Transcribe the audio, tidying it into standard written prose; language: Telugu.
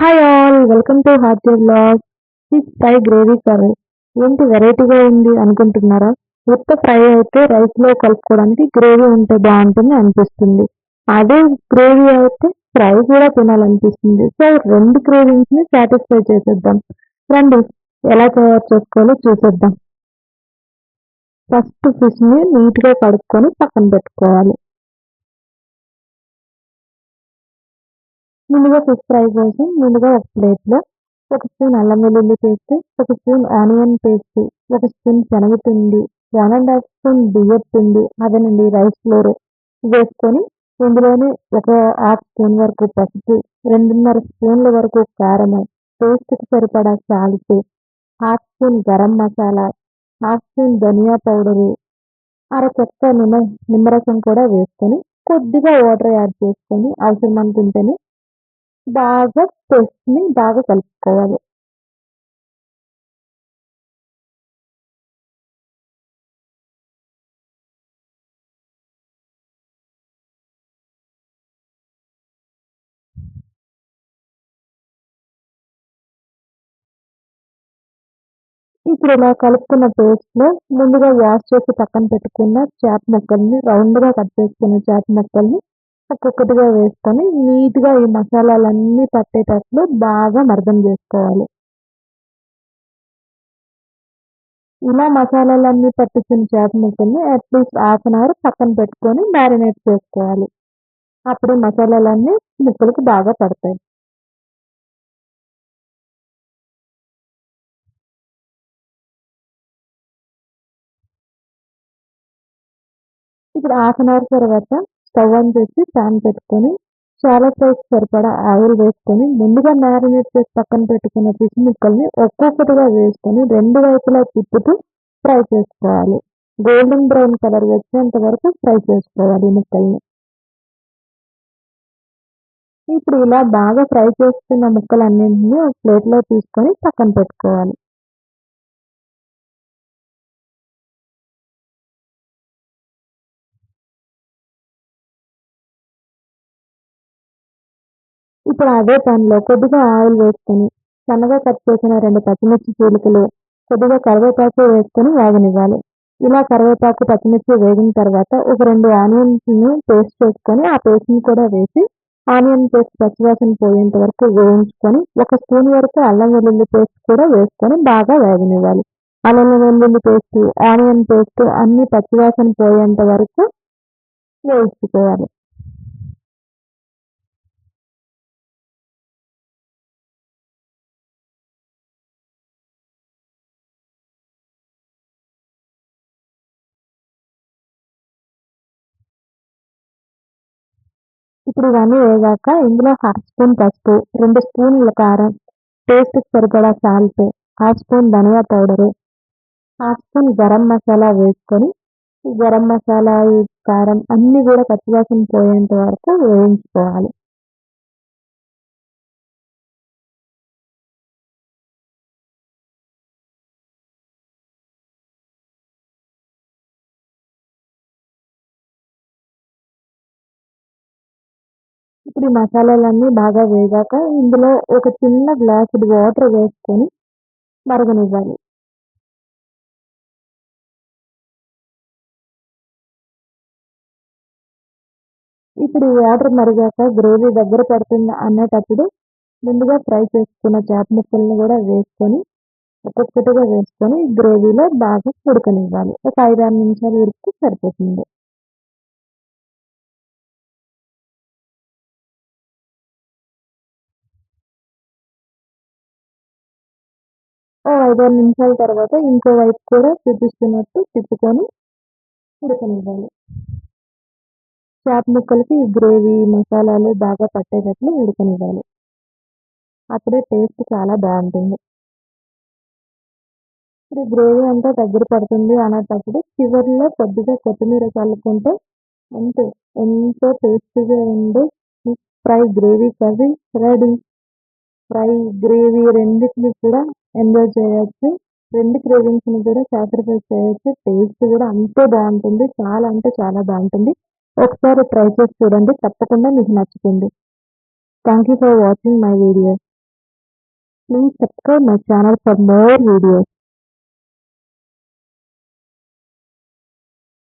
Hi all welcome to hearty vlogs. Fish fry gravy curry ఏంటి వెరైటీగా ఉంది అనుకుంటున్నారా? ఉత్త ఫ్రై అయితే రైస్లో కలుపుకోవడానికి గ్రేవీ ఉంటే బాగుంటుంది అనిపిస్తుంది. అదే గ్రేవీ అయితే ఫ్రై కూడా తినాలనిపిస్తుంది. సో రెండు క్రేవింగ్స్ని సాటిస్ఫై చేసేద్దాం. రండి ఎలా తయారు చేసుకోవాలో చూసేద్దాం. ఫస్ట్ ఫిష్ని నీట్గా కడుక్కొని పక్కన పెట్టుకోవాలి. ముందుగా ఫిష్ ఫ్రై కోసం ముందుగా ఒక ప్లేట్లో ఒక స్పూన్ అల్లం వెల్లుల్లి పేస్ట్, ఒక స్పూన్ ఆనియన్ పేస్ట్, ఒక స్పూన్ శనగపిండి, 1½ స్పూన్ బియ్యం పిండి, అదేనండి రైస్ ఫ్లోర్ వేసుకొని ఇందులోనే ఒక హాఫ్ స్పూన్ వరకు పసుపు, 2½ స్పూన్ల వరకు కారం, టేస్ట్కి సరిపడా salt, half spoon garam masala, half spoon ధనియా పౌడరు, అరచెక్క నిమ్మరసం కూడా వేసుకొని కొద్దిగా వాటర్ యాడ్ చేసుకొని అవసరం అనుకుంటేనే బాగా పేస్ట్‌ని బాగా కలుపుకోవాలి. ఇప్పుడు ఇలా కలుపుకున్న పేస్ట్‌లో ముందుగా వాష్ చేసి పక్కన పెట్టుకున్న చేప ముక్కల్ని రౌండ్‌గా కట్ చేసుకున్న చేప ముక్కల్ని ఒక్కొక్కటిగా వేసుకొని నీట్‌గా ఈ మసాలాలన్నీ పట్టేటట్లు బాగా మర్దన చేసుకోవాలి. ఇలా మసాలాలన్నీ పట్టించిన చేప ముక్కల్ని అట్లీస్ట్ హాఫ్ అన్ అవర్ పక్కన పెట్టుకొని మ్యారినేట్ చేసుకోవాలి. అప్పుడు మసాలాలన్నీ ముక్కలకి బాగా పడతాయి. ఇప్పుడు హాఫ్ అన్ అవర్ తర్వాత స్టవ్ ఆన్ చేసి ప్యాన్ పెట్టుకొని చాలా ఫ్రైకి సరిపడా ఆయిల్ వేసుకొని ముందుగా మ్యారినేట్ చేసి పక్కన పెట్టుకున్న ఫిష్ ముక్కల్ని ఒక్కొక్కటిగా వేసుకొని రెండు వైపులా తిప్పుతూ ఫ్రై చేసుకోవాలి. గోల్డెన్ బ్రౌన్ కలర్ వచ్చేంత వరకు ఫ్రై చేసుకోవాలి ఈ ముక్కల్ని. ఇప్పుడు ఇలా బాగా ఫ్రై చేసుకున్న ముక్కలన్నింటినీ ఒక ప్లేట్లో తీసుకొని పక్కన పెట్టుకోవాలి. ఇప్పుడు అదే ప్యాన్లో కొద్దిగా ఆయిల్ వేసుకొని సన్నగా కట్ చేసిన 2 పచ్చిమిర్చి చీలికలు, కొద్దిగా కరివేపాకు వేసుకొని వేగనివ్వాలి. ఇలా కరివేపాకు, పచ్చిమిర్చి వేగిన తర్వాత ఒక 2 ఆనియన్స్‌ని పేస్ట్ చేసుకొని ఆ పేస్ట్‌ని కూడా వేసి ఆనియన్ పేస్ట్ పచ్చివాసన పోయేంత వరకు వేయించుకొని ఒక స్పూన్ వరకు అల్లం వెల్లుల్లి పేస్ట్ కూడా వేసుకొని బాగా వేగనివ్వాలి. అల్లం వెల్లుల్లి పేస్ట్, ఆనియన్ పేస్ట్ అన్నీ పచ్చివాసన పోయేంత వరకు వేయించుకోవాలి. ఇప్పుడు ఇవన్నీ వేగాక ఇందులో హాఫ్ స్పూన్ పసుపు, 2 స్పూన్ల కారం, టేస్ట్‌కి సరిపడా సాల్ట్, హాఫ్ స్పూన్ ధనియా powder, half spoon garam masala వేసుకొని ఈ గరం మసాలా, ఈ కారం అన్నీ కూడా పచ్చివాసన పోయేంత వరకు వేయించుకోవాలి. ఇప్పుడు ఈ మసాలాలన్నీ బాగా వేగాక ఇందులో ఒక చిన్న గ్లాసుడు వాటర్ వేసుకొని మరగనివ్వాలి. ఇప్పుడు ఈ వాటర్ మరిగాక గ్రేవీ దగ్గర పడుతుంది అనేటప్పుడు ముందుగా ఫ్రై చేసుకున్న చేప ముక్కల్ని కూడా వేసుకొని ఒక్కొక్కటిగా వేసుకొని గ్రేవీలో బాగా ఉడకనివ్వాలి. ఒక 5, 6 నిమిషాలు ఉడికితే సరిపోతుంది. ఓ 5, 6 నిమిషాల తర్వాత ఇంకో వైపు కూడా చూపిస్తున్నట్టు తిప్పుకొని ఉడకనివ్వాలి. చేప ముక్కలకి ఈ గ్రేవీ, మసాలాలు బాగా పట్టేటట్లు ఉడకనివ్వాలి. అప్పుడే టేస్ట్ చాలా బాగుంటుంది. ఇప్పుడు గ్రేవీ అంతా దగ్గర పడుతుంది అనేటప్పుడు చివరిలో కొద్దిగా కొత్తిమీర చల్లుకుంటే అంతే, ఎంతో టేస్టీగా ఉండే fish fry gravy curry ready. Fry, gravy రెండిటిని కూడా ఎంజాయ్ చేయొచ్చు. రెండు క్రేవింగ్స్‌ని కూడా సాక్రిఫైస్ చేయొచ్చు. టేస్ట్ కూడా అంతే బాగుంటుంది. చాలా అంటే చాలా బాగుంటుంది. ఒకసారి ట్రై చేసి చూడండి. తప్పకుండా మీకు నచ్చుతుంది. Thank you for watching my video. Please subscribe my channel for more videos.